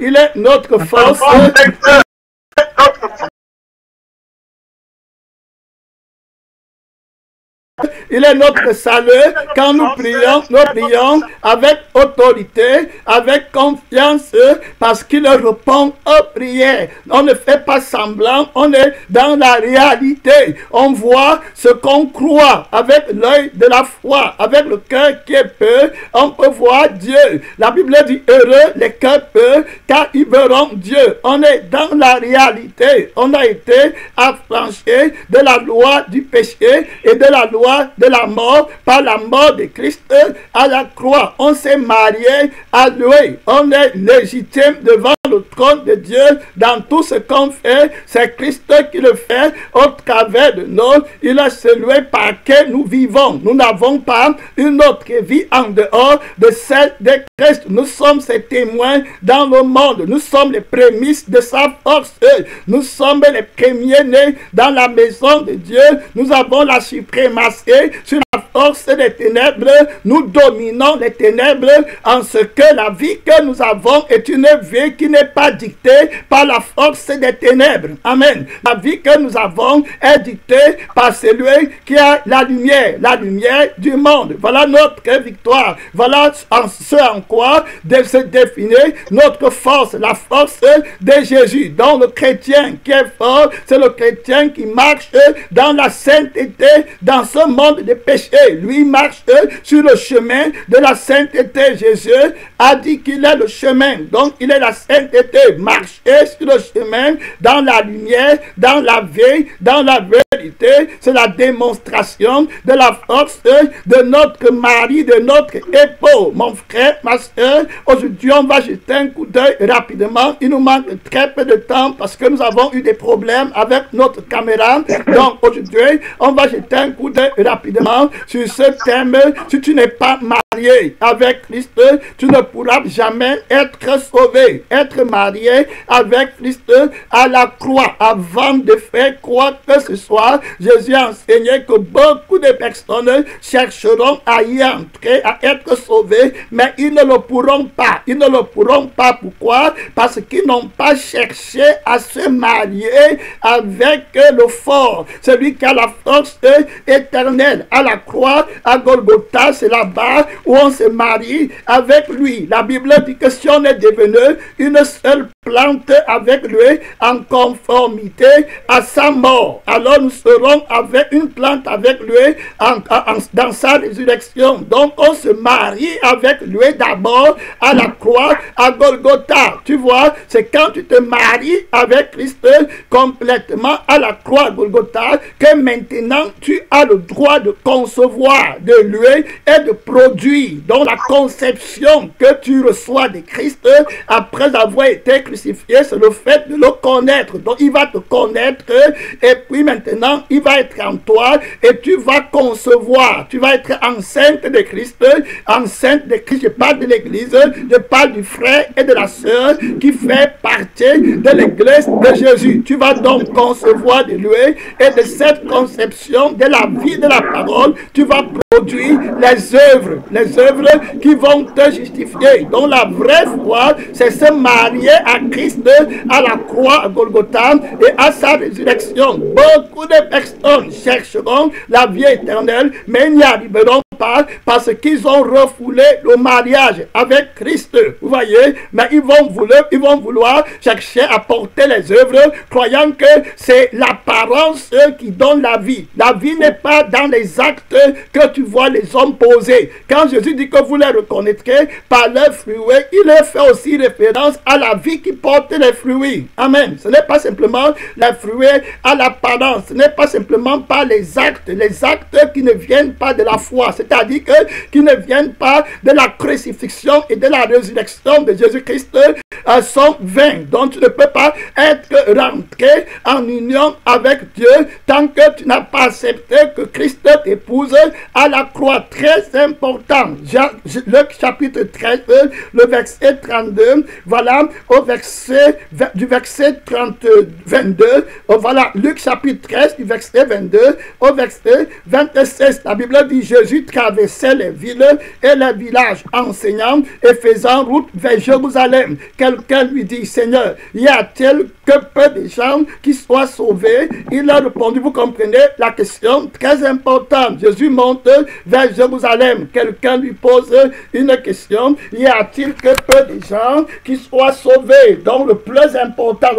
il est notre force. Il est notre salut quand nous prions avec autorité, avec confiance, parce qu'il répond aux prières. On ne fait pas semblant, on est dans la réalité. On voit ce qu'on croit avec l'œil de la foi, avec le cœur qui est peu, on peut voir Dieu. La Bible dit heureux les cœurs peu, car ils verront Dieu. On est dans la réalité. On a été affranchis de la loi du péché et de la loi de la mort par la mort de Christ à la croix. On s'est marié à lui. On est légitime devant le trône de Dieu dans tout ce qu'on fait. C'est Christ qui le fait au travers de nous. Il est celui par lequel nous vivons. Nous n'avons pas une autre vie en dehors de celle de Christ. Nous sommes ses témoins dans le monde. Nous sommes les prémices de sa force. Nous sommes les premiers-nés dans la maison de Dieu. Nous avons la suprématie sur la force des ténèbres. Nous dominons les ténèbres en ce que la vie que nous avons est une vie qui n'est pas dictée par la force des ténèbres. Amen. La vie que nous avons est dictée par celui qui a la lumière du monde. Voilà notre victoire. Voilà ce en quoi se définit notre force, la force de Jésus. Donc le chrétien qui est fort, c'est le chrétien qui marche dans la sainteté, dans ce monde de péché. Lui marche sur le chemin de la sainteté. Jésus a dit qu'il est le chemin. Donc il est la sainteté. Marcher sur le chemin, dans la lumière, dans la vie, dans la vérité, c'est la démonstration de la force de notre mari, de notre époux. Mon frère, ma soeur, aujourd'hui on va jeter un coup d'œil rapidement. Il nous manque très peu de temps parce que nous avons eu des problèmes avec notre caméra. Donc aujourd'hui, on va jeter un coup d'œil rapidement sur ce thème. Si tu n'es pas marié avec Christ, tu ne pourras jamais être sauvé. Être marié avec Christ à la croix, avant de faire quoi que ce soit, Jésus a enseigné que beaucoup de personnes chercheront à y entrer, à être sauvés, mais ils ne le pourront pas. Ils ne le pourront pas. Pourquoi? Parce qu'ils n'ont pas cherché à se marier avec le fort, celui qui a la force éternelle. À la croix, à Golgotha, c'est là-bas où on se marie avec lui. La Bible dit que si on est devenu une seule plante avec lui en conformité à sa mort, alors nous serons avec une plante avec lui dans sa résurrection. Donc on se marie avec lui d'abord à la croix, à Golgotha. Tu vois, c'est quand tu te maries avec Christ complètement à la croix, à Golgotha, que maintenant tu as le droit de concevoir de lui et de produire. Donc la conception que tu reçois de Christ après avoir été crucifié, c'est le fait de le connaître. Donc il va te connaître et puis maintenant il va être en toi et tu vas concevoir. Tu vas être enceinte de Christ. Enceinte de Christ, je parle de l'église, je parle du frère et de la sœur qui fait partie de l'église de Jésus. Tu vas donc concevoir de lui et de cette conception de la vie de la parole, tu vas produire les œuvres qui vont te justifier. Donc la vraie foi, c'est se marier à Christ à la croix, à Golgotha et à sa résurrection. Beaucoup de personnes chercheront la vie éternelle, mais n'y arriveront pas parce qu'ils ont refoulé le mariage avec Christ. Vous voyez, mais ils vont vouloir chercher à porter les œuvres, croyant que c'est l'apparence qui donne la vie. La vie n'est pas dans les actes que tu vois les hommes poser. Quand Jésus dit que vous les reconnaîtrez par leurs fruits, il fait aussi référence à la vie qui porte les fruits. Amen. Ce n'est pas simplement les fruits à l'apparence. Ce n'est pas simplement par les actes qui ne viennent pas de la foi. C'est-à-dire qui ne viennent pas de la crucifixion et de la résurrection de Jésus-Christ sont vains. Donc tu ne peux pas être rentré en union avec Dieu tant que tu n'as pas accepté que Christ t'épouse à la croix. Très important. Luc chapitre 13, le verset 32, voilà, du verset 22, voilà, Luc chapitre 13, du verset 22 au verset 26. La Bible dit, Jésus traversait les villes et les villages, enseignant et faisant route vers Jérusalem. Quelqu'un lui dit, Seigneur, y a-t-il que peu de gens qui soient sauvés? Il a répondu, vous comprenez la question très importante. Jésus monte vers Jérusalem. Quelqu'un lui pose une question, y a-t-il que peu de gens qui soient sauvés? Donc le plus important,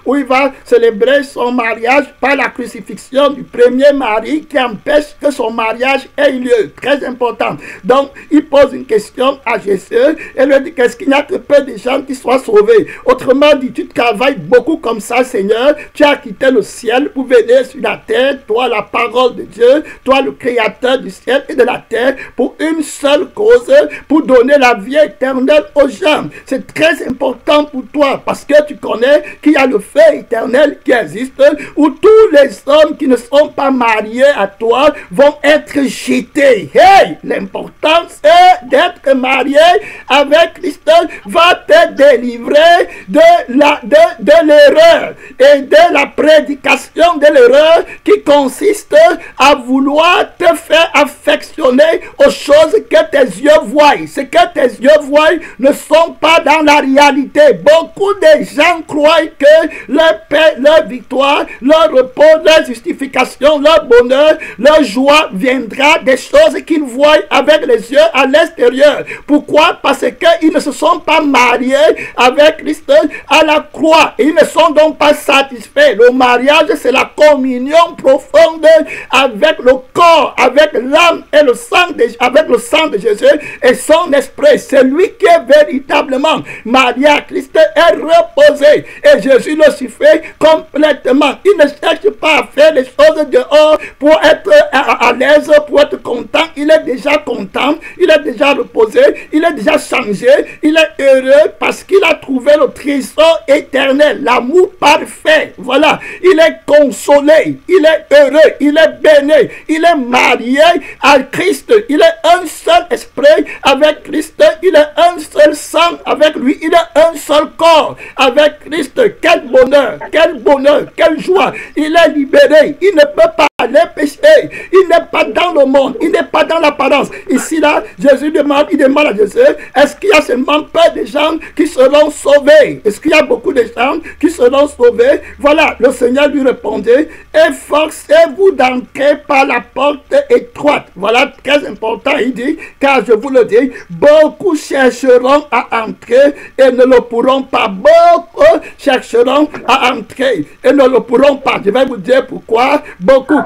où il va célébrer son mariage par la crucifixion du premier mari qui empêche que son mariage ait lieu. Très important. Donc, il pose une question à Jésus et lui dit qu'est-ce qu'il n'y a que peu de gens qui soient sauvés. Autrement dit, tu travailles beaucoup comme ça, Seigneur. Tu as quitté le ciel pour venir sur la terre, toi, la parole de Dieu, toi, le créateur du ciel et de la terre, pour une seule cause, pour donner la vie éternelle aux gens. C'est très important pour toi parce que tu connais qu'il y a le feu éternel qui existe, où tous les hommes qui ne sont pas mariés à toi vont être jetés. Hey, l'important c'est d'être marié avec Christ va te délivrer de l'erreur et de la prédication de l'erreur qui consiste à vouloir te faire affectionner aux choses que tes yeux voient. Ce que tes yeux voient ne sont pas dans la réalité. Beaucoup de gens croient que leur paix, leur victoire, leur repos, leur justification, leur bonheur, leur joie viendra des choses qu'ils voient avec les yeux à l'extérieur. Pourquoi? Parce qu'ils ne se sont pas mariés avec Christ à la croix. Ils ne sont donc pas satisfaits. Le mariage, c'est la communion profonde avec le corps, avec l'âme et le sang avec le sang de Jésus et son esprit. C'est lui qui est véritablement marié à Christ et reposé. Et Jésus le suffit complètement. Il ne cherche pas à faire les choses dehors pour être à l'aise, pour être content. Il est déjà content, il est déjà reposé, il est déjà changé, il est heureux parce qu'il a trouvé le trésor éternel, l'amour parfait. Voilà, il est consolé, il est heureux, il est béni, il est marié à Christ. Il est un seul esprit avec Christ, il est un seul sang avec lui, il est un seul corps avec Christ. Quel bonheur, quelle joie. Il est libéré, il ne peut pas aller pécher. Il n'est pas dans le monde, il n'est pas dans l'apparence. Ici, là, Jésus demande, il demande à Jésus, est-ce qu'il y a seulement peu de gens qui seront sauvés? Est-ce qu'il y a beaucoup de gens qui seront sauvés? Voilà, le Seigneur lui répondait, efforcez-vous d'entrer par la porte étroite. Voilà, très important, il dit, car je vous le dis, beaucoup chercheront à entrer et ne le pourront pas. Beaucoup chercheront à entrer et ne le pourront pas. Je vais vous dire pourquoi. Beaucoup.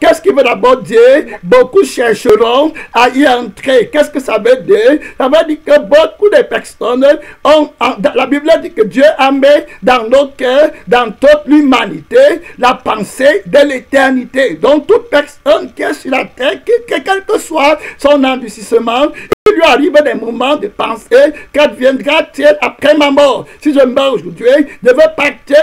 Qu'est-ce qu'il veut d'abord dire? Beaucoup chercheront à y entrer. Qu'est-ce que ça veut dire? Ça veut dire que beaucoup de personnes ont, la Bible dit que Dieu a mis dans nos cœurs, dans toute l'humanité, la pensée de l'éternité. Donc toute personne qui est sur la terre, quel que soit son endurcissement, il lui arrive des moments de penser, qu'adviendra-t-il après ma mort? Si je meurs aujourd'hui, je veux partir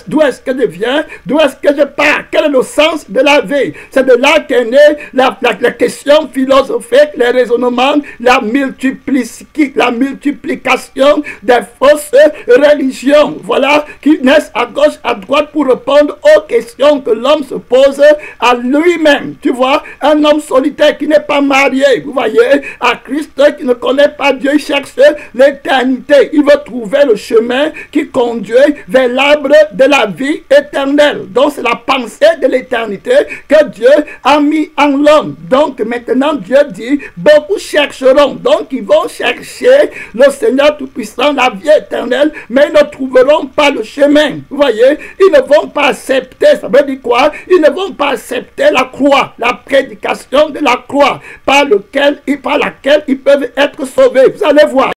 d'où est-ce que je viens? D'où est-ce que je pars? Quel est le sens de la vie? C'est de là qu'est née la question philosophique, les raisonnements, la multiplication des fausses religions. Voilà, qui naissent à gauche, à droite pour répondre aux questions que l'homme se pose à lui-même. Tu vois, un homme solitaire qui n'est pas marié, vous voyez, à Christ qui ne connaît pas Dieu, il cherche l'éternité. Il veut trouver le chemin qui conduit vers l'arbre de la vie éternelle. Donc c'est la pensée de l'éternité que Dieu a mis en l'homme. Donc maintenant Dieu dit, beaucoup chercheront. Donc ils vont chercher le Seigneur Tout-Puissant, la vie éternelle, mais ils ne trouveront pas le chemin. Vous voyez, ils ne vont pas accepter, ça veut dire quoi? Ils ne vont pas accepter la croix, la prédication de la croix, par laquelle ils peuvent être sauvés. Vous allez voir.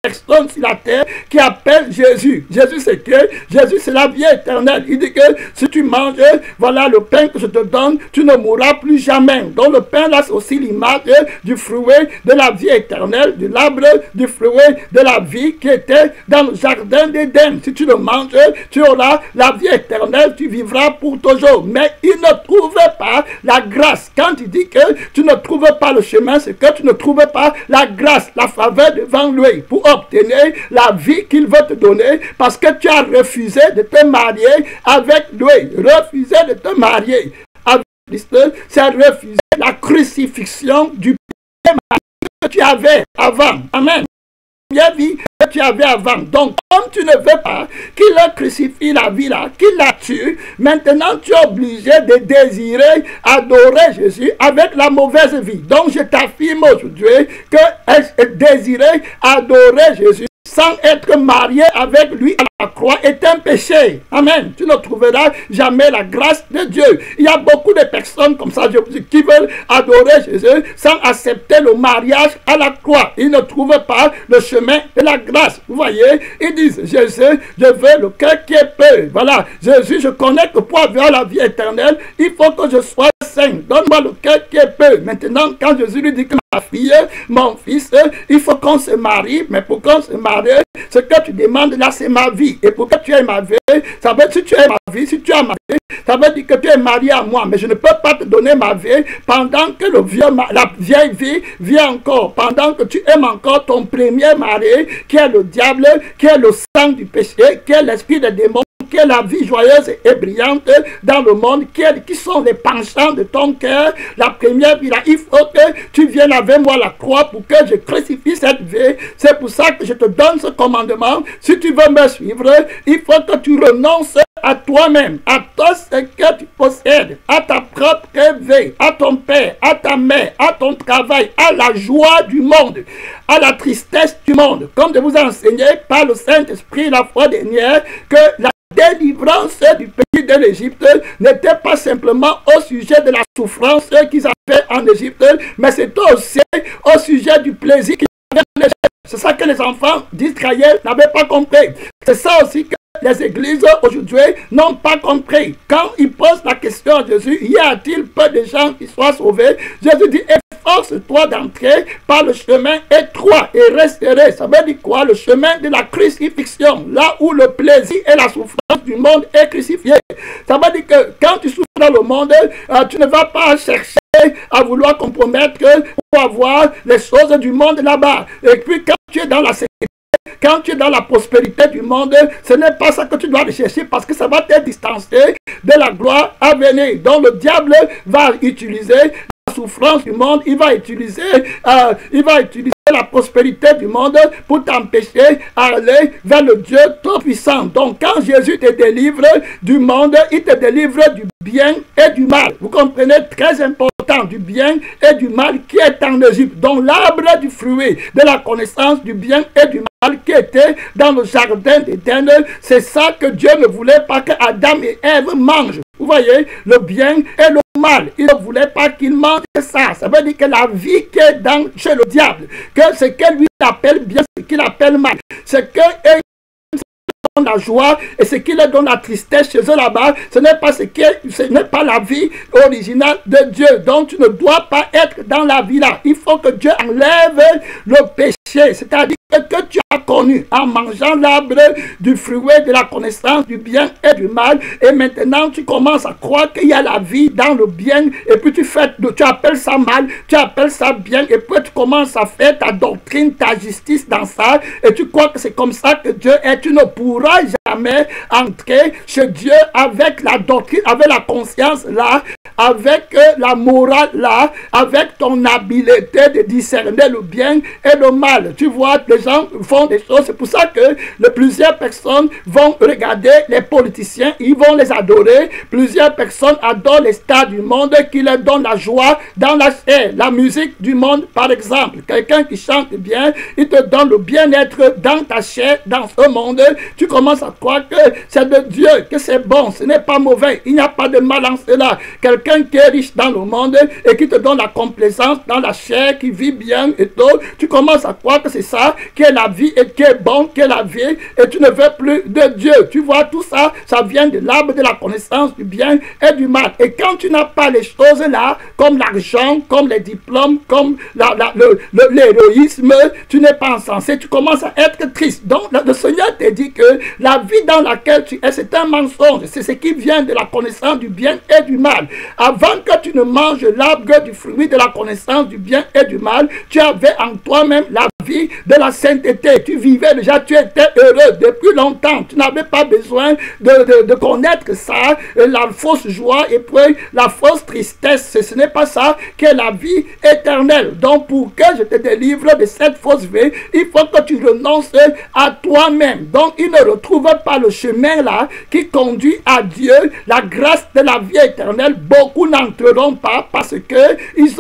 Personne sur la terre qui appelle Jésus. Jésus c'est que Jésus c'est la vie éternelle. Il dit que si tu manges, voilà le pain que je te donne, tu ne mourras plus jamais. Donc le pain là c'est aussi l'image du fruit de la vie éternelle, de l'arbre du fruit de la vie qui était dans le jardin d'Éden. Si tu le manges, tu auras la vie éternelle, tu vivras pour toujours. Mais il ne trouvait pas la grâce. Quand il dit que tu ne trouves pas le chemin, c'est que tu ne trouves pas la grâce, la faveur devant lui pour obtenir la vie qu'il veut te donner parce que tu as refusé de te marier avec lui. Refuser de te marier avec Christ, c'est refuser la crucifixion du mari que tu avais avant. Amen. La vie que tu avais avant. Donc, comme tu ne veux pas qu'il crucifie la vie là, qu'il la tue, maintenant tu es obligé de désirer adorer Jésus avec la mauvaise vie. Donc, je t'affirme aujourd'hui que désirer adorer Jésus sans être marié avec lui à la croix est un péché. Amen. Tu ne trouveras jamais la grâce de Dieu. Il y a beaucoup de personnes comme ça qui veulent adorer Jésus sans accepter le mariage à la croix. Ils ne trouvent pas le chemin de la grâce. Vous voyez, ils disent, Jésus, je veux le cœur qui est peu. Voilà, Jésus, je connais que pour avoir la vie éternelle, il faut que je sois saint. Donne-moi le cœur qui est peu. Maintenant, quand Jésus lui dit que ma fille, mon fils, il faut qu'on se marie, mais pour qu'on se marie, ce que tu demandes là, c'est ma vie. Et pour que tu aies ma vie, ça veut dire si tu aies ma vie, si tu as ma vie, ça veut dire que tu es marié à moi. Mais je ne peux pas te donner ma vie pendant que la vieille vie vient encore. Pendant que tu aimes encore ton premier mari, qui est le diable, qui est le sang du péché, qui est l'esprit des démons, qui est la vie joyeuse et brillante dans le monde, qui sont les penchants de ton cœur. La première vie là, il faut que tu viennes avec moi à la croix pour que je crucifie cette vie. C'est pour ça que je te donne ce commandement. Si tu veux me suivre, il faut que tu renonces à toi-même, à tout ce que tu possèdes, à ta propre vie, à ton père, à ta mère, à ton travail, à la joie du monde, à la tristesse du monde. Comme je vous ai enseigné par le Saint-Esprit la fois dernière que la délivrance du pays de l'Égypte n'était pas simplement au sujet de la souffrance qu'ils avaient en Égypte, mais c'était aussi au sujet du plaisir qu'ils avaient en Égypte. C'est ça que les enfants d'Israël n'avaient pas compris. C'est ça aussi que les églises aujourd'hui n'ont pas compris. Quand ils posent la question à Jésus, y a-t-il peu de gens qui soient sauvés? Jésus dit, efforce-toi d'entrer par le chemin étroit et resterai. Ça veut dire quoi? Le chemin de la crucifixion, là où le plaisir et la souffrance du monde est crucifié. Ça veut dire que quand tu souffres dans le monde, tu ne vas pas chercher à vouloir compromettre pour avoir les choses du monde là-bas. Et puis quand tu es dans la sécurité, quand tu es dans la prospérité du monde, ce n'est pas ça que tu dois rechercher parce que ça va te distancer de la gloire à venir. Donc le diable va utiliser la souffrance du monde, il va utiliser la prospérité du monde pour t'empêcher d'aller vers le Dieu tout-puissant. Donc quand Jésus te délivre du monde, il te délivre du bien et du mal. Vous comprenez, très important, du bien et du mal qui est en Égypte. Donc l'arbre du fruit de la connaissance du bien et du mal qui était dans le jardin d'Éden, c'est ça que Dieu ne voulait pas que Adam et Ève mangent. Vous voyez, le bien et le mal. Il ne voulait pas qu'ils mangent ça. Ça veut dire que la vie qui est chez le diable, que ce qu'il lui appelle bien, ce qu'il appelle mal, ce que la joie et ce qui leur donne la tristesse chez eux là-bas, ce n'est pas la vie originale de Dieu. Donc tu ne dois pas être dans la vie là. Il faut que Dieu enlève le péché, c'est-à-dire que tu as connu en mangeant l'arbre du fruit de la connaissance du bien et du mal, et maintenant tu commences à croire qu'il y a la vie dans le bien, et puis tu appelles ça mal, tu appelles ça bien, et puis tu commences à faire ta doctrine, ta justice dans ça, et tu crois que c'est comme ça que Dieu est. Tu ne pourras jamais entrer chez Dieu avec la doctrine, avec la conscience là, avec la morale là, avec ton habileté de discerner le bien et le mal. Tu vois, les gens font des choses. C'est pour ça que plusieurs personnes vont regarder les politiciens, ils vont les adorer. Plusieurs personnes adorent les stars du monde qui leur donnent la joie dans la chair. La musique du monde, par exemple. Quelqu'un qui chante bien, il te donne le bien-être dans ta chair, dans ce monde. Tu commences à croire que c'est de Dieu, que c'est bon, ce n'est pas mauvais. Il n'y a pas de mal en cela. Quelqu'un qui est riche dans le monde et qui te donne la complaisance dans la chair, qui vit bien et tout, tu commences à croire que c'est ça qui est la vie et qui est bon, qui est la vie, et tu ne veux plus de Dieu. Tu vois, tout ça, ça vient de l'arbre de la connaissance du bien et du mal. Et quand tu n'as pas les choses là, comme l'argent, comme les diplômes, comme l'héroïsme, tu n'es pas insensé, tu commences à être triste. Donc le Seigneur te dit que la vie dans laquelle tu es, c'est un mensonge. C'est ce qui vient de la connaissance du bien et du mal. avant que tu ne manges l'arbre du fruit de la connaissance du bien et du mal, tu avais en toi-même la vie de la sainteté. Tu vivais déjà, tu étais heureux depuis longtemps. Tu n'avais pas besoin de connaître ça, la fausse joie et puis la fausse tristesse. Ce n'est pas ça qui est la vie éternelle. Donc pour que je te délivre de cette fausse vie, il faut que tu renonces à toi-même. Donc il ne retrouve pas le chemin là qui conduit à Dieu, la grâce de la vie éternelle. Beaucoup n'entreront pas parce que ils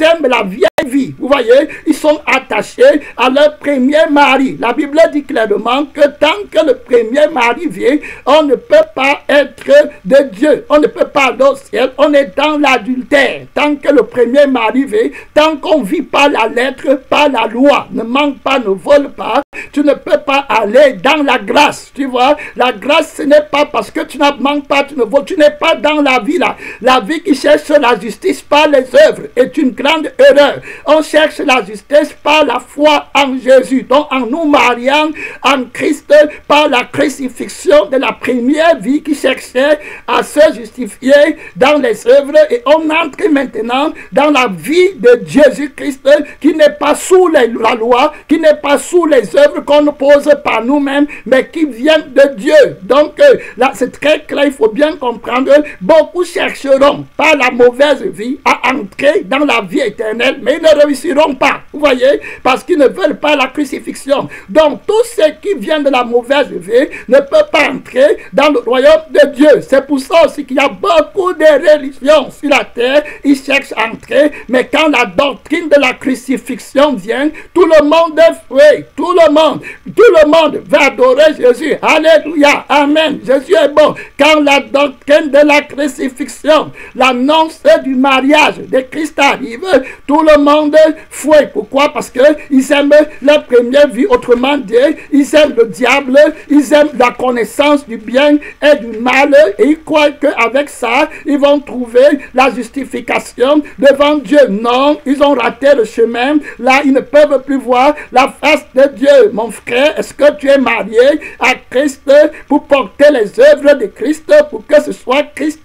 aiment la vieille vie. Vous voyez, ils sont attachés à leur premier mari. La Bible dit clairement que tant que le premier mari vient, on ne peut pas être de Dieu. On ne peut pas aller au ciel. On est dans l'adultère. Tant que le premier mari vient, tant qu'on vit par la lettre, par la loi, ne manque pas, ne vole pas, tu ne peux pas aller dans la grâce. Tu vois, la grâce, ce n'est pas parce que tu ne manques pas, tu ne voles, tu n'es pas dans la vie là. La vie qui cherche la justice par les œuvres est une grande erreur. On cherche la justice par la foi en Jésus. Donc en nous mariant en Christ par la crucifixion de la première vie qui cherchait à se justifier dans les œuvres, et on entre maintenant dans la vie de Jésus-Christ qui n'est pas sous la loi, qui n'est pas sous les œuvres qu'on pose par nous-mêmes, mais qui vient de Dieu. Donc là c'est très clair, il faut bien comprendre. Beaucoup chercheront par la mauvaise vie à entrer dans la vie éternelle, mais ils ne réussiront pas, vous voyez, parce qu'ils ne veulent pas la crucifixion. Donc tous ceux qui viennent de la mauvaise vie ne peuvent pas entrer dans le royaume de Dieu. C'est pour ça aussi qu'il y a beaucoup de religions sur la terre. Ils cherchent à entrer, mais quand la doctrine de la crucifixion vient, tout le monde est fouet, tout le monde va adorer Jésus. Alléluia, amen, Jésus est bon. Quand la doctrine de la crucifixion, l'annonce du mariage de Christ arrive, tout le monde fouet. Pourquoi? Parce qu'ils aiment la première vie, autrement dit, ils aiment le diable, ils aiment la connaissance du bien et du mal, et ils croient qu'avec ça, ils vont trouver la justification devant Dieu. Non, ils ont raté le chemin. Là, ils ne peuvent plus voir la face de Dieu. Mon frère, est-ce que tu es marié à Christ pour porter les œuvres de Christ, pour que ce soit Christ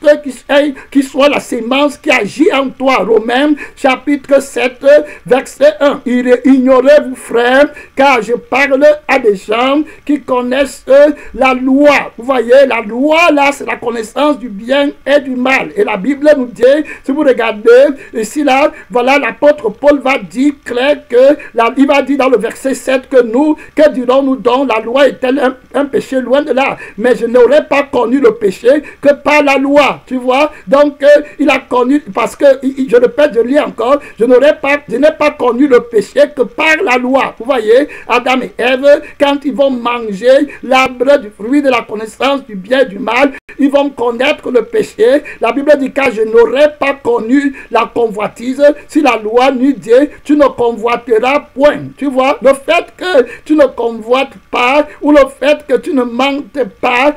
qui soit la sémence qui agit en toi? Romains chapitre 7, verset 1. Ignorez-vous, frères, car je parle à des gens qui connaissent la loi. Vous voyez, la loi là, c'est la connaissance du bien et du mal. Et la Bible nous dit, si vous regardez ici là, voilà, l'apôtre Paul va dire clair que, il va dire dans le verset 7 que nous, que dirons-nous donc, la loi est-elle un péché? Loin de là. Mais je n'aurais pas connu le péché que par la loi. Tu vois? Donc, il a connu, parce que, je répète, je lis encore, je n'ai pas connu le péché que par la loi. Vous voyez, Adam et Ève, quand ils vont manger l'arbre du fruit de la connaissance du bien et du mal, ils vont connaître le péché. La Bible dit, car je n'aurais pas connu la convoitise si la loi n'eût dit, tu ne convoiteras point. Tu vois, le fait que tu ne convoites pas, ou le fait que tu ne mentes pas,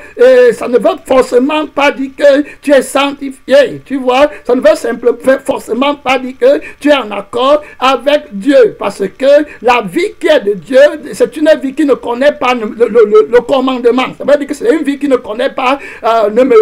ça ne veut forcément pas dire que tu es sanctifié. Tu vois, ça ne veut simplement forcément pas dire que tu es en accord avec Dieu, parce que la vie qui est de Dieu, c'est une vie qui ne connaît pas le commandement. Ça veut dire que c'est une vie qui ne connaît pas une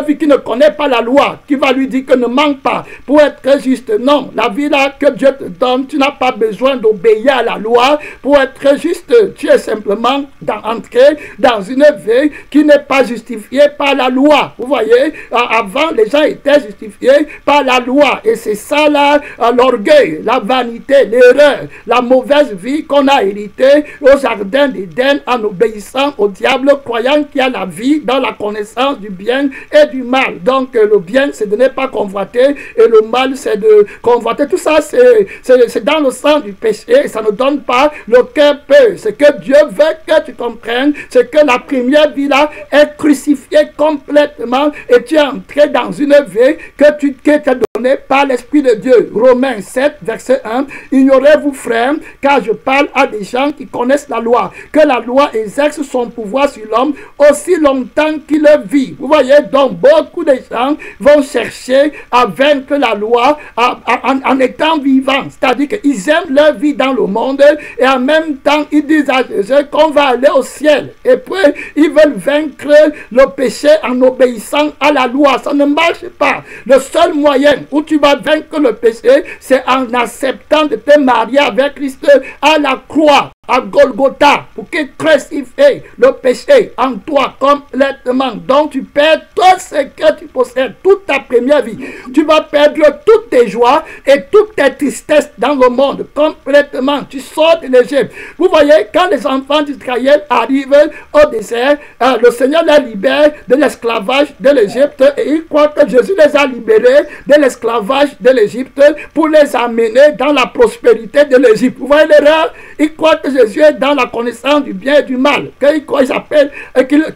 vie qui ne connaît pas la loi, qui va lui dire que ne manque pas pour être juste. Non, la vie là que Dieu te donne, tu n'as pas besoin d'obéir à la loi pour être juste. Tu es simplement entré dans une vie qui n'est pas justifiée par la loi. Vous voyez, avant les gens étaient justifiés par la loi, et c'est ça là, l'orgueil, la vanité, l'erreur, la mauvaise vie qu'on a héritée au jardin d'Éden en obéissant au diable, croyant qu'il y a la vie dans la connaissance du bien et du mal. Donc le bien c'est de ne pas convoiter, et le mal c'est de convoiter. Tout ça c'est dans le sang du péché, et ça ne donne pas le cœur peu. Ce que Dieu veut que tu comprennes, c'est que la première vie là est crucifiée complètement, et tu es entré dans une vie que tu t'es donnée par l'Esprit de Dieu. Romains 7 7, verset 1, « Ignorez-vous, frères, car je parle à des gens qui connaissent la loi, que la loi exerce son pouvoir sur l'homme aussi longtemps qu'il vit. » Vous voyez, donc beaucoup de gens vont chercher à vaincre la loi en étant vivants. C'est-à-dire qu'ils aiment leur vie dans le monde et en même temps, ils disent à Jésus qu'on va aller au ciel. Et puis, ils veulent vaincre le péché en obéissant à la loi. Ça ne marche pas. Le seul moyen où tu vas vaincre le péché, c'est en acceptant de te marier avec Christ à la croix, à Golgotha, pour qu'il crucifie le péché en toi complètement. Donc tu perds tout ce que tu possèdes, toute ta première vie. Tu vas perdre toutes tes joies et toutes tes tristesses dans le monde complètement. Tu sors de l'Égypte. Vous voyez, quand les enfants d'Israël arrivent au désert, le Seigneur les libère de l'esclavage de l'Égypte et ils croient que Jésus les a libérés de l'esclavage de l'Égypte pour les amener dans la prospérité de l'Égypte. Vous voyez l'erreur? Ils croient que Jésus est dans la connaissance du bien et du mal, qu'ils appellent,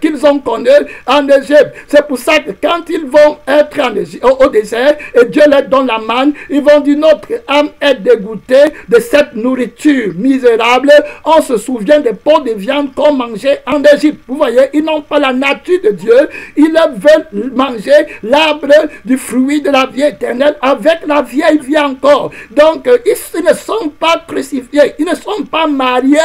qu'ils ont connu en Égypte. C'est pour ça que quand ils vont être au désert et Dieu leur donne la manne, ils vont dire notre âme est dégoûtée de cette nourriture misérable. On se souvient des pots de viande qu'on mangeait en Égypte. Vous voyez, ils n'ont pas la nature de Dieu. Ils veulent manger l'arbre du fruit de la vie éternelle avec la vieille vie encore. Donc, ils ne sont pas crucifiés. Ils ne sont pas mariés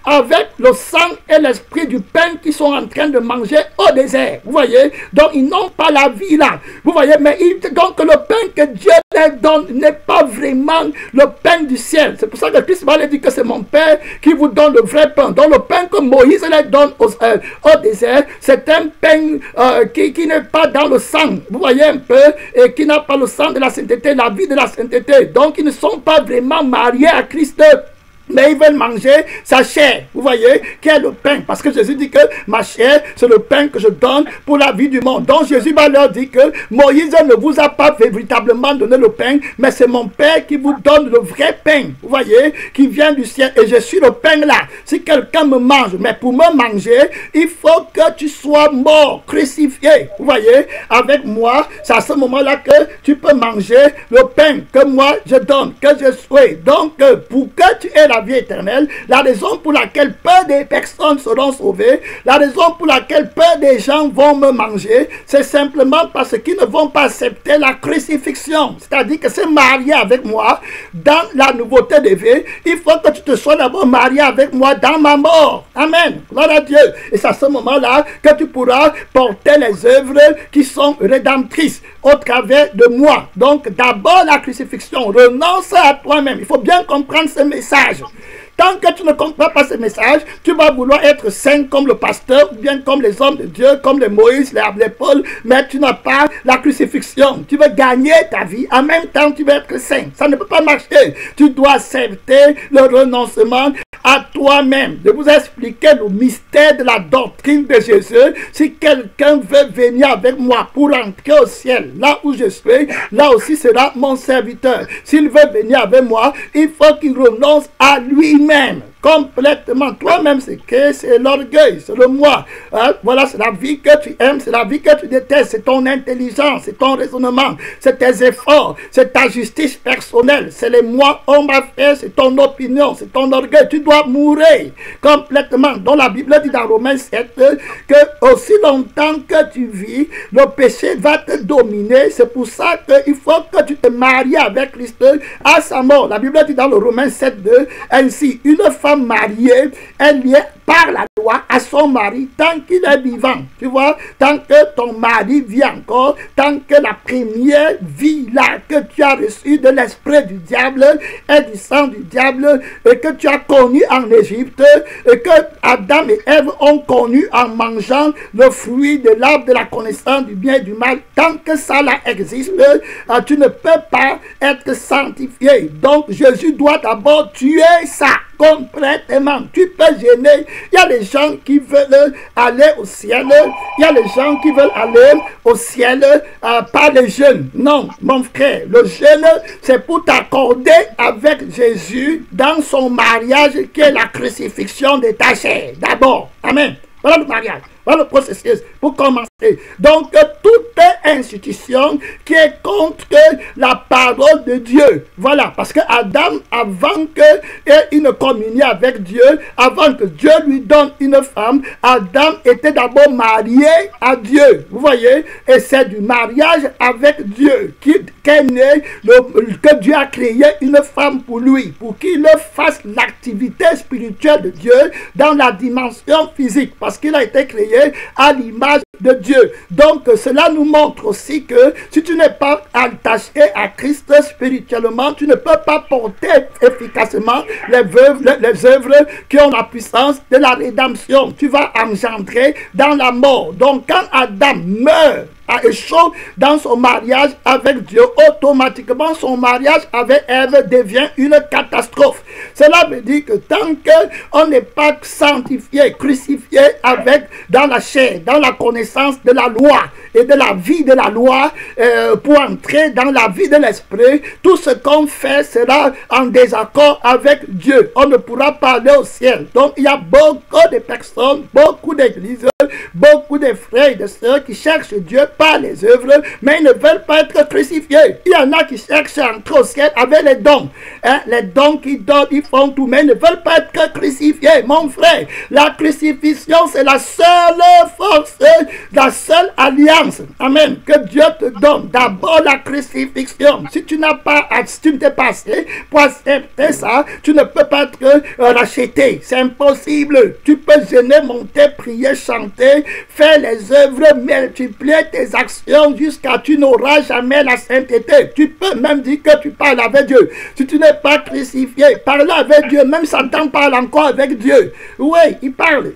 avec le sang et l'esprit du pain qu'ils sont en train de manger au désert. Vous voyez? Donc, ils n'ont pas la vie là. Vous voyez? Mais donc, le pain que Dieu leur donne n'est pas vraiment le pain du ciel. C'est pour ça que Christ va leur dire que c'est mon Père qui vous donne le vrai pain. Donc, le pain que Moïse leur donne au désert, c'est un pain qui n'est pas dans le sang. Vous voyez un peu? Et qui n'a pas le sang de la sainteté, la vie de la sainteté. Donc, ils ne sont pas vraiment mariés à Christ. Mais ils veulent manger sa chair, vous voyez, qui est le pain. Parce que Jésus dit que ma chair, c'est le pain que je donne pour la vie du monde. Donc Jésus va leur dire que Moïse ne vous a pas véritablement donné le pain, mais c'est mon Père qui vous donne le vrai pain, vous voyez, qui vient du ciel. Et je suis le pain là. Si quelqu'un me mange, mais pour me manger, il faut que tu sois mort, crucifié, vous voyez, avec moi. C'est à ce moment-là que tu peux manger le pain que moi je donne, que je souhaite. Donc, pour que tu aies la vie éternelle, la raison pour laquelle peu de personnes seront sauvées, la raison pour laquelle peu de gens vont me manger, c'est simplement parce qu'ils ne vont pas accepter la crucifixion. C'est-à-dire que c'est marié avec moi dans la nouveauté de vie. Il faut que tu te sois d'abord marié avec moi dans ma mort. Amen. Gloire à Dieu. Et c'est à ce moment-là que tu pourras porter les œuvres qui sont rédemptrices au travers de moi. Donc d'abord la crucifixion. Renonce à toi-même. Il faut bien comprendre ce message. Tant que tu ne comprends pas ce message, tu vas vouloir être saint comme le pasteur, ou bien comme les hommes de Dieu, comme les Moïse, les Paul, mais tu n'as pas la crucifixion. Tu veux gagner ta vie, en même temps tu veux être saint. Ça ne peut pas marcher. Tu dois accepter le renoncement à toi-même. Je vous ai expliqué le mystère de la doctrine de Jésus. Si quelqu'un veut venir avec moi pour entrer au ciel, là où je suis, là aussi sera mon serviteur. S'il veut venir avec moi, il faut qu'il renonce à lui-même. Complètement. Toi-même, c'est l'orgueil, c'est le moi. Hein? Voilà, c'est la vie que tu aimes, c'est la vie que tu détestes, c'est ton intelligence, c'est ton raisonnement, c'est tes efforts, c'est ta justice personnelle, c'est les moi, on m'a fait, c'est ton opinion, c'est ton orgueil. Tu dois mourir complètement. Donc la Bible dit dans Romains 7 que aussi longtemps que tu vis, le péché va te dominer. C'est pour ça qu'il faut que tu te maries avec Christ à sa mort. La Bible dit dans le Romains 7:2, ainsi, une femme mariée est liée par la loi à son mari tant qu'il est vivant. Tu vois, tant que ton mari vit encore, tant que la première vie là que tu as reçue de l'esprit du diable et du sang du diable et que tu as connu en Égypte et que Adam et Ève ont connu en mangeant le fruit de l'arbre de la connaissance du bien et du mal, tant que ça là existe, tu ne peux pas être sanctifié. Donc Jésus doit d'abord tuer ça complètement. Tu peux gêner. Il y a des gens qui veulent aller au ciel. Il y a des gens qui veulent aller au ciel par les jeûnes. Non, mon frère, le jeûne, c'est pour t'accorder avec Jésus dans son mariage qui est la crucifixion de ta chair. D'abord. Amen. Voilà le mariage. Voilà le processus pour commencer. Donc, toute institution qui est contre la parole de Dieu. Voilà, parce que Adam, avant qu'il ait une communion avec Dieu, avant que Dieu lui donne une femme, Adam était d'abord marié à Dieu. Vous voyez? Et c'est du mariage avec Dieu qu'est né, que Dieu a créé une femme pour lui, pour qu'il fasse l'activité spirituelle de Dieu dans la dimension physique, parce qu'il a été créé à l'image de Dieu. Donc cela nous montre aussi que si tu n'es pas attaché à Christ spirituellement, tu ne peux pas porter efficacement les œuvres qui ont la puissance de la rédemption. Tu vas engendrer dans la mort. Donc quand Adam meurt, a échoué dans son mariage avec Dieu, automatiquement son mariage avec Ève devient une catastrophe. Cela veut dire que tant qu'on n'est pas sanctifié, crucifié dans la chair, dans la connaissance de la loi et de la vie de la loi, pour entrer dans la vie de l'esprit, tout ce qu'on fait sera en désaccord avec Dieu. On ne pourra pas aller au ciel. Donc il y a beaucoup de personnes, beaucoup d'églises, beaucoup de frères et de sœurs qui cherchent Dieu par les œuvres, mais ils ne veulent pas être crucifiés. Il y en a qui cherchent à entrer au ciel avec les dons. Les dons qui donnent, ils font tout, mais ils ne veulent pas être crucifiés. Mon frère, la crucifixion, c'est la seule force, la seule alliance, amen, que Dieu te donne. D'abord la crucifixion. Si tu n'as pas, si tu ne t'es pas assez pour accepter ça, tu ne peux pas être racheté. C'est impossible. Tu peux gêner, monter, prier, chanter, faire les œuvres, multiplier tes actions jusqu'à tu n'auras jamais la sainteté. Tu peux même dire que tu parles avec Dieu. Si tu n'es pas crucifié, parler avec Dieu, même Satan parle encore avec Dieu. Oui, il parle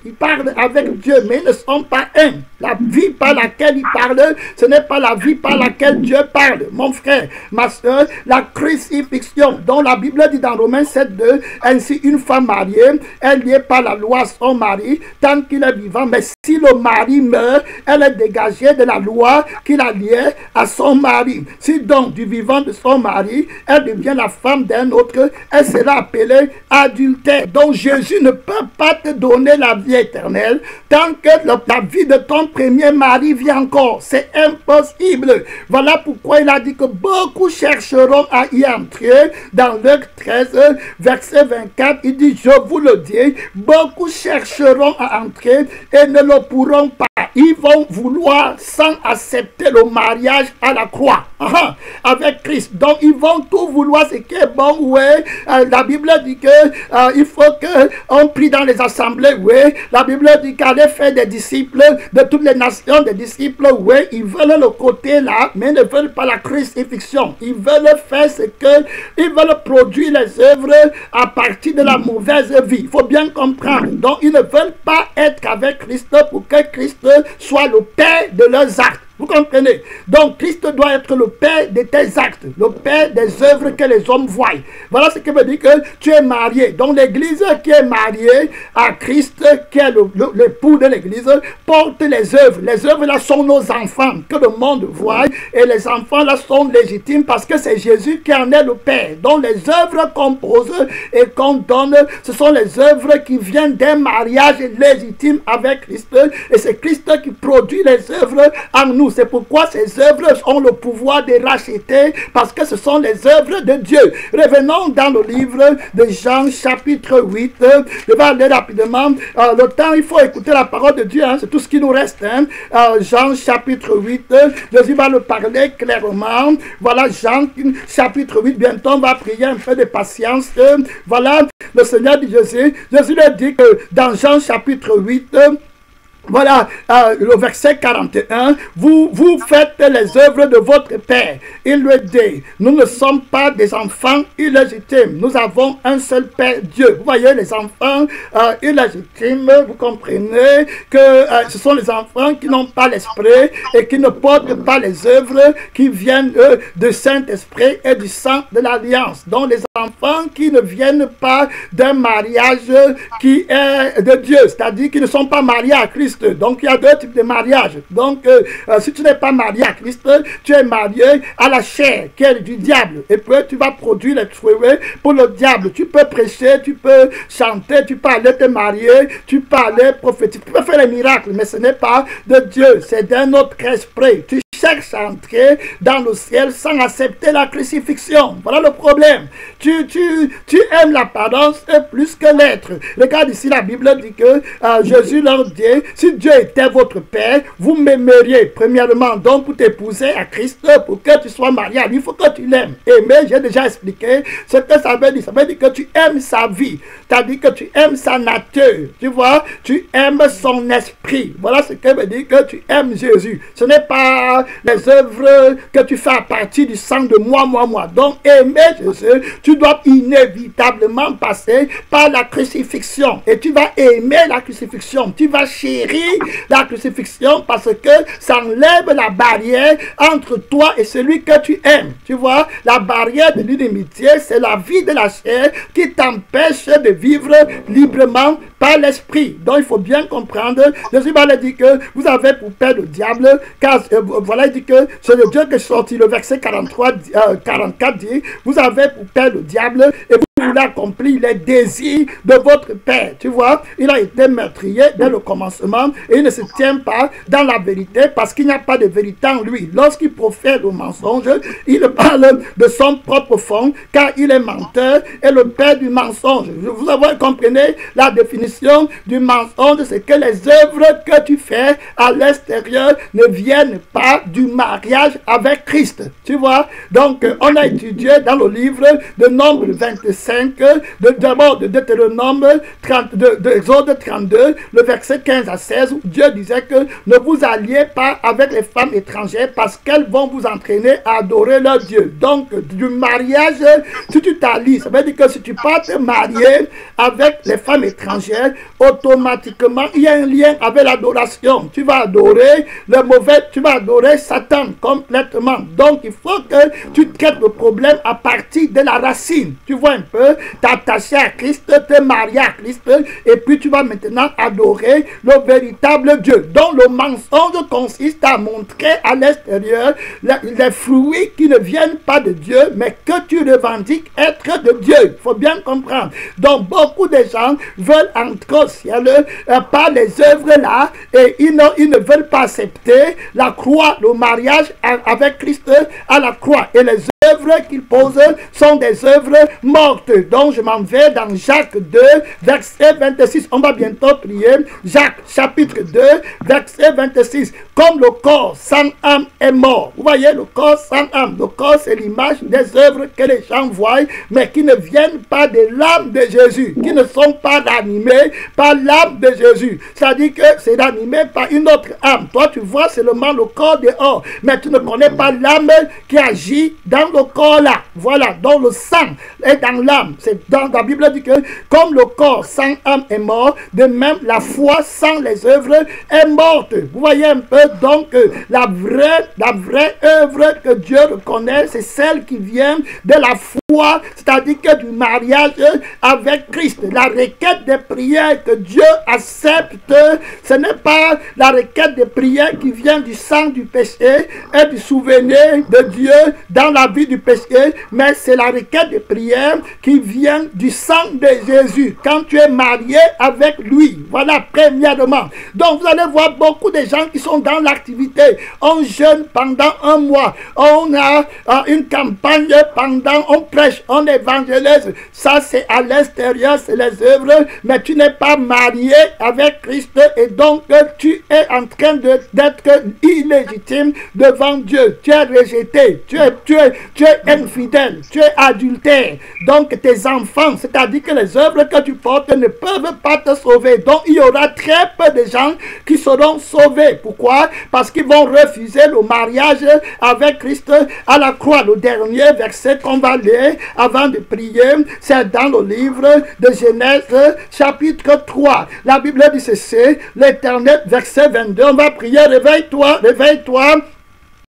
avec Dieu, mais ils ne sont pas un. La vie par laquelle il parle, ce n'est pas la vie par laquelle Dieu parle. Mon frère, ma soeur, la crucifixion, dont la Bible dit dans Romains 7:2, ainsi une femme mariée, elle liée par la loi à son mari, tant qu'il est vivant, mais si le mari meurt, elle est dégagée de la loi qu'il a liée à son mari. Si donc du vivant de son mari, elle devient la femme d'un autre, elle sera appelée adultère. Donc Jésus ne peut pas te donner la vie éternelle tant que la vie de ton premier mari vit encore. C'est impossible. Voilà pourquoi il a dit que beaucoup chercheront à y entrer. Dans Luc 13, verset 24, il dit, je vous le dis, beaucoup chercheront à entrer et ne le pourront pas. Ils vont vouloir sans accepter le mariage à la croix avec Christ. Donc ils vont tout vouloir, ce qui est bon. Oui, la Bible dit que il faut qu'on prie dans les assemblées. Oui, la Bible dit qu'aller faire des disciples de toutes les nations, des disciples. Oui, ils veulent le côté là, mais ne veulent pas la crucifixion. Ils veulent faire ce que ils veulent produire les œuvres à partir de la mauvaise vie. Il faut bien comprendre. Donc ils ne veulent pas être avec Christ pour que Christ soit le père de leurs actes. Vous comprenez? Donc Christ doit être le père de tes actes, le père des œuvres que les hommes voient. Voilà ce qui veut dire que tu es marié. Donc l'église qui est mariée à Christ, qui est l'époux de l'église, porte les œuvres. Les œuvres là sont nos enfants que le monde voit, et les enfants là sont légitimes parce que c'est Jésus qui en est le père. Donc les œuvres qu'on pose et qu'on donne, ce sont les œuvres qui viennent d'un mariage légitime avec Christ, et c'est Christ qui produit les œuvres en nous. C'est pourquoi ces œuvres ont le pouvoir de racheter, parce que ce sont les œuvres de Dieu. Revenons dans le livre de Jean chapitre 8. Je vais aller rapidement. Le temps, il faut écouter la parole de Dieu. C'est tout ce qui nous reste. Jean chapitre 8. Jésus va le parler clairement. Voilà Jean chapitre 8. Bientôt, on va prier un peu de patience. Voilà, le Seigneur dit Jésus. Jésus lui dit que dans Jean chapitre 8, voilà, le verset 41, vous faites les œuvres de votre Père. Il lui dit, nous ne sommes pas des enfants illégitimes. Nous avons un seul Père, Dieu. Vous voyez, les enfants illégitimes, vous comprenez que ce sont les enfants qui n'ont pas l'esprit et qui ne portent pas les œuvres qui viennent du Saint-Esprit et du sang de l'Alliance. Donc les enfants qui ne viennent pas d'un mariage qui est de Dieu, c'est-à-dire qui ne sont pas mariés à Christ, Christ. Donc il y a deux types de mariage. Donc si tu n'es pas marié à Christ, tu es marié à la chair qui est du diable. Et puis tu vas produire les fruits pour le diable. Tu peux prêcher, tu peux chanter, tu peux aller te marier, tu peux aller prophétiser, tu peux faire les miracles, mais ce n'est pas de Dieu, c'est d'un autre esprit. Tu cherches à entrer dans le ciel sans accepter la crucifixion. Voilà le problème. Tu aimes l'apparence plus que l'être. Regarde ici, la Bible dit que Jésus leur dit, si Dieu était votre Père, vous m'aimeriez. Premièrement, donc pour t'épouser à Christ, pour que tu sois marié à lui, il faut que tu l'aimes. Aimer, j'ai déjà expliqué ce que ça veut dire. Ça veut dire que tu aimes sa vie. C'est-à-dire que tu aimes sa nature. Tu vois, tu aimes son esprit. Voilà ce que veut dire que tu aimes Jésus. Ce n'est pas les œuvres que tu fais à partir du sang de moi. Donc, aimer Jésus, tu dois inévitablement passer par la crucifixion. Et tu vas aimer la crucifixion. Tu vas chérir la crucifixion parce que ça enlève la barrière entre toi et celui que tu aimes. Tu vois, la barrière de l'inimitié, c'est la vie de la chair qui t'empêche de vivre librement par l'esprit. Donc, il faut bien comprendre. Jésus va dire que vous avez pour père le diable, car voilà, il dit que c'est le Dieu qui est sorti. Le verset 44 dit, vous avez pour père le diable et vous voulez accomplir les désirs de votre père. Tu vois, il a été meurtrier dès le commencement et il ne se tient pas dans la vérité parce qu'il n'y a pas de vérité en lui. Lorsqu'il profère le mensonge, il parle de son propre fond car il est menteur et le père du mensonge. Vous avez compris la définition du mensonge, c'est que les œuvres que tu fais à l'extérieur ne viennent pas du mariage avec Christ. Tu vois, donc on a étudié dans le livre de Nombre 25, d'abord de Deutéronome 30, de Exode 32, le verset 15 à 16, où Dieu disait que ne vous alliez pas avec les femmes étrangères parce qu'elles vont vous entraîner à adorer leur Dieu. Donc, du mariage, si tu t'allies, ça veut dire que si tu pars te marier avec les femmes étrangères, automatiquement, il y a un lien avec l'adoration. Tu vas adorer le mauvais, tu vas adorer Satan complètement. Donc, il faut que tu traites le problème à partir de la racine. Tu vois un peu, t'attacher à Christ, te marier à Christ, et puis tu vas maintenant adorer le véritable Dieu. Donc, le mensonge consiste à montrer à l'extérieur les fruits qui ne viennent pas de Dieu, mais que tu revendiques être de Dieu. Il faut bien comprendre. Donc, beaucoup de gens veulent entrer au ciel par les œuvres là, et ils ne veulent pas accepter la croix, le mariage avec Christ à la croix. Et les œuvres qu'il pose sont des œuvres mortes. Donc je m'en vais dans Jacques 2, verset 26. On va bientôt prier. Jacques chapitre 2, verset 26. Comme le corps sans âme est mort. Vous voyez, le corps sans âme. Le corps, c'est l'image des œuvres que les gens voient, mais qui ne viennent pas de l'âme de Jésus, qui ne sont pas animés par l'âme de Jésus. C'est-à-dire que c'est animé par une autre âme. Toi, tu vois seulement le corps dehors, mais tu ne connais pas l'âme qui agit dans le corps là. Voilà, donc le sang est dans l'âme. C'est dans la Bible dit que comme le corps sans âme est mort, de même la foi sans les œuvres est morte. Vous voyez un peu, donc la vraie œuvre que Dieu reconnaît, c'est celle qui vient de la foi, c'est-à-dire que du mariage avec Christ. La requête des prières que Dieu accepte, ce n'est pas la requête des prières qui vient du sang du péché et du souvenir de Dieu dans la vie du péché, mais c'est la requête de prière qui vient du sang de Jésus quand tu es marié avec lui. Voilà, premièrement. Donc vous allez voir beaucoup de gens qui sont dans l'activité. On jeûne pendant un mois, on a une campagne pendant, on prêche, on évangélise. Ça c'est à l'extérieur, c'est les œuvres, mais tu n'es pas marié avec Christ et donc tu es en train d'être illégitime devant Dieu. Tu es rejeté, tu es infidèle, tu es adultère. Donc tes enfants, c'est-à-dire que les œuvres que tu portes ne peuvent pas te sauver. Donc il y aura très peu de gens qui seront sauvés. Pourquoi? Parce qu'ils vont refuser le mariage avec Christ à la croix. Le dernier verset qu'on va lire avant de prier, c'est dans le livre de Genèse chapitre 3. La Bible dit ceci, l'Éternel, verset 22, on va prier, réveille-toi, réveille-toi.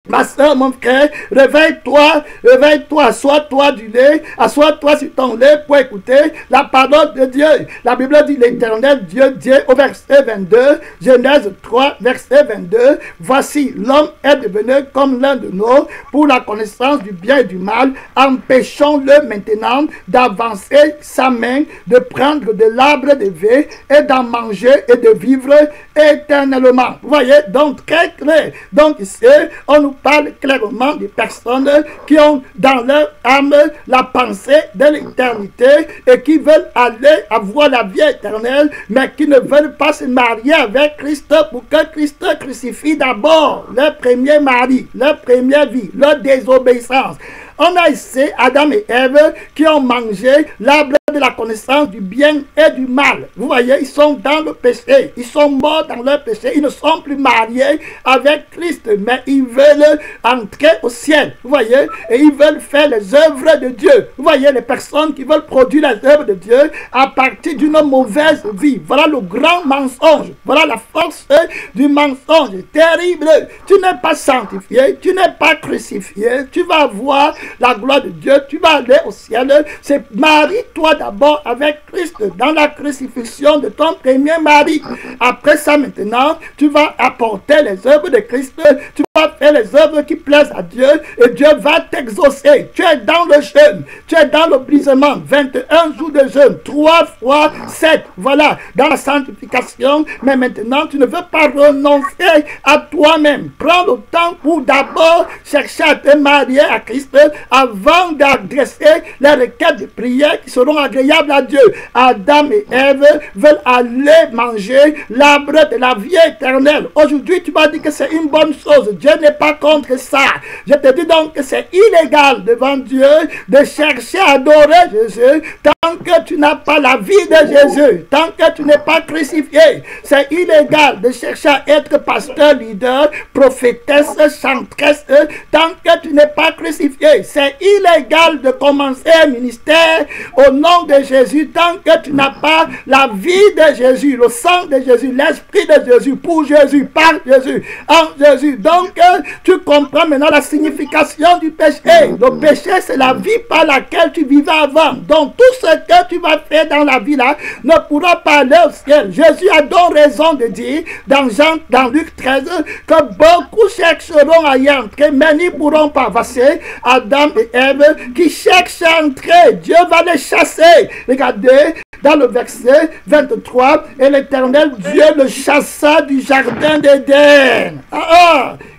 Ma soeur, mon frère, réveille-toi, réveille-toi, assois-toi du lait, assois-toi sur ton lait pour écouter la parole de Dieu. La Bible dit l'Éternel Dieu dit au verset 22, Genèse 3, verset 22, voici, l'homme est devenu comme l'un de nous pour la connaissance du bien et du mal. Empêchons-le maintenant d'avancer sa main, de prendre de l'arbre de vie et d'en manger et de vivre éternellement. Vous voyez, donc très clair. Donc ici, on nous parle clairement des personnes qui ont dans leur âme la pensée de l'éternité et qui veulent aller avoir la vie éternelle, mais qui ne veulent pas se marier avec Christ pour que Christ crucifie d'abord leur premier mari, leur première vie, leur désobéissance. On a ici Adam et Ève qui ont mangé l'arbre de la connaissance du bien et du mal. Vous voyez, ils sont dans le péché. Ils sont morts dans leur péché. Ils ne sont plus mariés avec Christ, mais ils veulent entrer au ciel. Vous voyez, et ils veulent faire les œuvres de Dieu. Vous voyez, les personnes qui veulent produire les œuvres de Dieu à partir d'une mauvaise vie. Voilà le grand mensonge. Voilà la force du mensonge. Terrible. Tu n'es pas sanctifié, tu n'es pas crucifié, tu vas voir la gloire de Dieu, tu vas aller au ciel. C'est marie-toi d'abord avec Christ dans la crucifixion de ton premier mari. Après ça maintenant, tu vas apporter les œuvres de Christ, tu vas faire les œuvres qui plaisent à Dieu et Dieu va t'exaucer. Tu es dans le jeûne, tu es dans le brisement, 21 jours de jeûne, 3 fois 7, voilà, dans la sanctification. Mais maintenant, tu ne veux pas renoncer à toi-même. Prends le temps pour d'abord chercher à te marier à Christ avant d'adresser les requêtes de prière qui seront agréables à Dieu. Adam et Ève veulent aller manger l'arbre de la vie éternelle. Aujourd'hui, tu m'as dit que c'est une bonne chose. Dieu n'est pas contre ça. Je te dis donc que c'est illégal devant Dieu de chercher à adorer Jésus tant que tu n'as pas la vie de Jésus, tant que tu n'es pas crucifié. C'est illégal de chercher à être pasteur, leader, prophétesse, chantresse, tant que tu n'es pas crucifié. C'est illégal de commencer un ministère au nom de Jésus tant que tu n'as pas la vie de Jésus, le sang de Jésus, l'esprit de Jésus, pour Jésus, par Jésus, en Jésus. Donc, tu comprends maintenant la signification du péché. Le péché, c'est la vie par laquelle tu vivais avant. Donc, tout ce que tu vas faire dans la vie là ne pourra pas aller au ciel. Jésus a donc raison de dire dans Luc 13 que beaucoup chercheront à y entrer, mais n'y pourront pas passer. Adam et Ève qui cherchent à entrer, Dieu va les chasser. Regardez dans le verset 23, et l'Éternel Dieu le chassa du jardin d'Éden.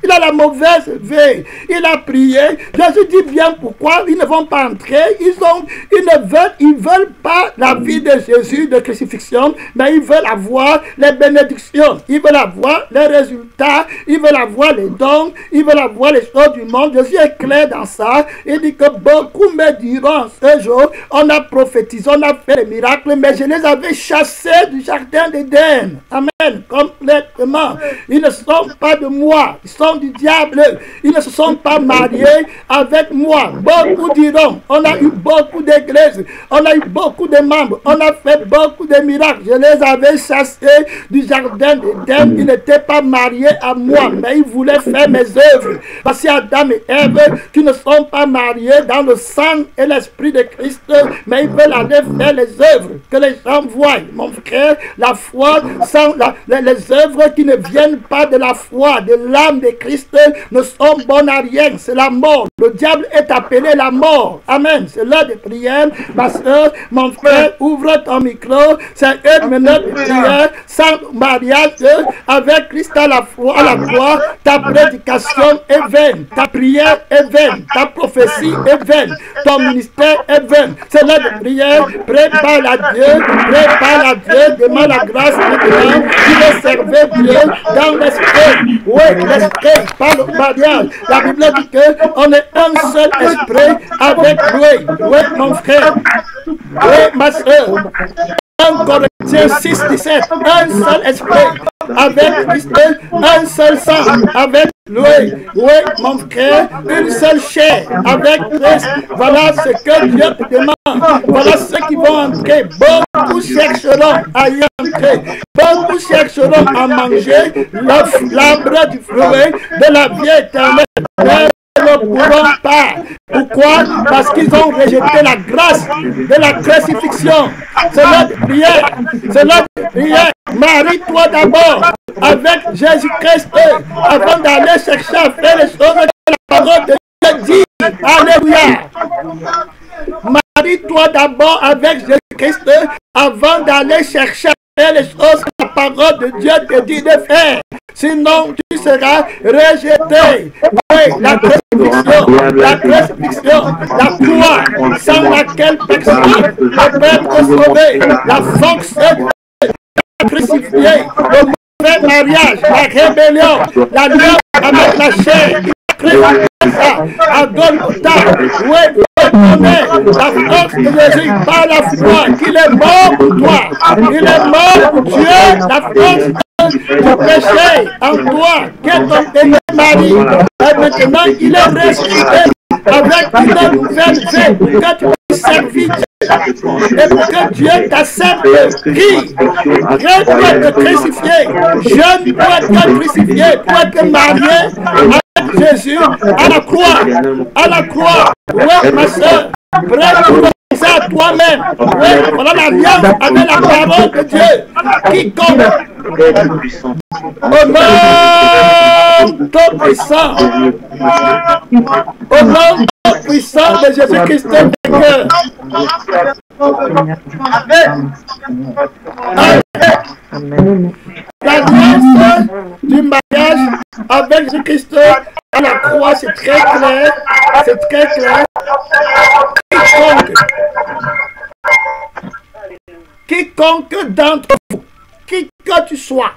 Il a la mauvaise vie. Il a prié. Jésus dit bien pourquoi ils ne vont pas entrer. Ils veulent pas la vie de Jésus de crucifixion, mais ils veulent avoir les bénédictions. Ils veulent avoir les résultats. Ils veulent avoir les dons. Ils veulent avoir les choses du monde. Jésus est clair dans ça. Il dit que beaucoup me diront ce jour, on a prophétisé, on a fait les miracles, mais je les avais chassés du jardin d'Éden. Amen. Complètement. Ils ne sont pas de moi. Ils sont du diable. Ils ne se sont pas mariés avec moi. Beaucoup diront, on a eu beaucoup d'églises, on a eu beaucoup de membres, on a fait beaucoup de miracles. Je les avais chassés du jardin d'Éden. Ils n'étaient pas mariés à moi, mais ils voulaient faire mes œuvres. Parce que Adam et Ève qui ne sont pas mariés dans le sang et l'esprit de Christ, mais ils veulent aller faire les œuvres que les gens voient. Mon frère, la foi sans les œuvres qui ne viennent pas de la foi, de l'âme de Christ, ne sont bonnes à rien. C'est la mort. Le diable est appelé la mort. Amen. C'est l'heure de prière. Ma soeur, mon frère, ouvre ton micro. C'est une minute de prière sans mariage avec Christ à la croix. Ta prédication est vaine. Ta prière est vaine. Ta prophétie est vaine. Ton ministère est vain. C'est l'heure de prière. Prépare à Dieu. Prépare à Dieu. Demande la grâce maintenant. Tu veux servir Dieu dans l'esprit. Oui, l'esprit, pas le mariage. La Bible dit qu'on est un seul esprit avec lui. Oui, mon frère. Oui, ma soeur. 1 Corinthiens 6, 17. Un seul esprit avec Christ, un seul sang avec Oui, oui, mon frère, une seule chair avec Christ. Voilà ce que Dieu te demande. Voilà ceux qui vont entrer. Beaucoup chercheront à y entrer. Beaucoup chercheront à manger l'arbre du fruit de la vie éternelle. Mais ne pourront pas. Pourquoi? Parce qu'ils ont rejeté la grâce de la crucifixion. C'est notre prière. C'est notre prière. Marie-toi d'abord avec Jésus-Christ avant d'aller chercher à faire les choses que la parole de Dieu dit. Alléluia. Marie-toi d'abord avec Jésus-Christ avant d'aller chercher à faire les choses que la parole de Dieu te dit de faire. Sinon, tu seras rejeté. Oui, la crucifixion, la croix sans laquelle personne ne peut être sauvé. La fonction crucifié, le mauvais mariage, la rébellion, la lien avec la chair, à Golgotha, où est la force de Jésus par la foi qu'il est mort pour toi. Il est mort pour Dieu, la force du péché en toi, qui est ton aimé mari. Et maintenant, il est ressuscité avec une nouvelle vie pour que tu puisses servir et pour que Dieu t'accepte. Qui doit te crucifier? Je dois être crucifié pour être marié avec Jésus à la croix. À la croix. Oui, ma soeur, prête pour penser à toi-même. Oui, voilà l'alliance avec la parole de Dieu. Quiconque au nom tout puissant, au nom tout puissant de Jésus-Christ vainqueur. Amen. L'alliance du mariage avec Jésus-Christ à la croix, c'est très clair. C'est très clair. Quiconque d'entre vous, qui que tu sois,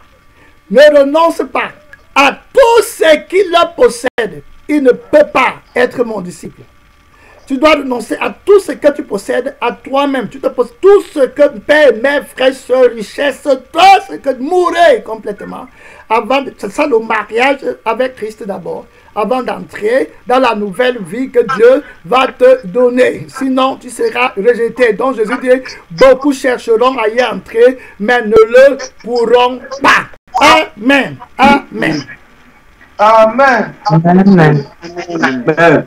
ne renonce pas à tout ce qu'il possède. Il ne peut pas être mon disciple. Tu dois renoncer à tout ce que tu possèdes à toi-même. Tu te possèdes tout ce que père, mère, frère, soeur, richesse, tout ce que mourir complètement. C'est ça le mariage avec Christ d'abord. Avant d'entrer dans la nouvelle vie que Dieu va te donner. Sinon, tu seras rejeté. Donc Jésus dit, beaucoup chercheront à y entrer, mais ne le pourront pas. Amen. Amen. Amen. Amen. Amen.